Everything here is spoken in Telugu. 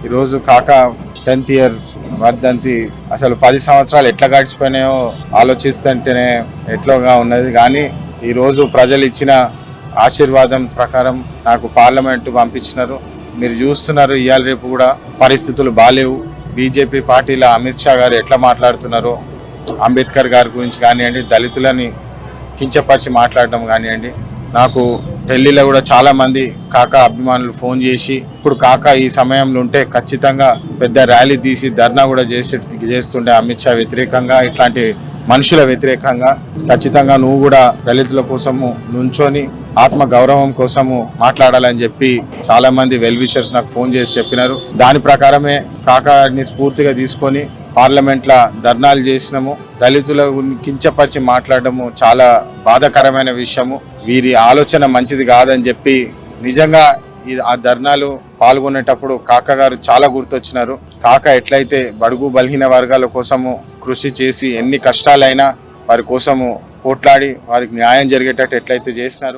ఈరోజు కాక 10th ఇయర్ వర్ధంతి అసలు 10 సంవత్సరాలు ఎట్లా గడిచిపోయినాయో ఆలోచిస్తుంటేనే ఎట్లోగా ఉన్నది. కానీ ఈరోజు ప్రజలు ఇచ్చిన ఆశీర్వాదం ప్రకారం నాకు పార్లమెంటు పంపించినారు. మీరు చూస్తున్నారు ఇవాళ రేపు కూడా పరిస్థితులు బాలేవు. బీజేపీ పార్టీలో అమిత్ షా గారు ఎట్లా మాట్లాడుతున్నారో, అంబేద్కర్ గారి గురించి కానివ్వండి, దళితులని కించపరిచి మాట్లాడడం కానివ్వండి. నాకు ఢిల్లీలో కూడా చాలా మంది కాకా అభిమానులు ఫోన్ చేసి ఇప్పుడు కాకా ఈ సమయంలో ఉంటే ఖచ్చితంగా పెద్ద ర్యాలీ తీసి ధర్నా కూడా చేస్తుండే అమిత్ షా వ్యతిరేకంగా, ఇట్లాంటి మనుషుల వ్యతిరేకంగా ఖచ్చితంగా నువ్వు కూడా దళితుల కోసము నుంచొని ఆత్మ గౌరవం కోసము మాట్లాడాలని చెప్పి చాలా మంది వెల్ విషర్స్ నాకు ఫోన్ చేసి చెప్పినారు. దాని ప్రకారమే కాకాని స్ఫూర్తిగా తీసుకొని పార్లమెంట్ల ధర్నాలు చేసినాము. దళితుల కించపరిచి మాట్లాడము చాలా బాధాకరమైన విషయము. వీరి ఆలోచన మంచిది కాదని చెప్పి నిజంగా ఆ ధర్నాలు పాల్గొనేటప్పుడు కాకా గారు చాలా గుర్తొచ్చినారు. కాకా ఎట్లయితే బడుగు బలహీన వర్గాల కోసము కృషి చేసి ఎన్ని కష్టాలైనా వారి కోసము పోట్లాడి వారికి న్యాయం జరిగేటట్టు ఎట్లయితే చేసినారు.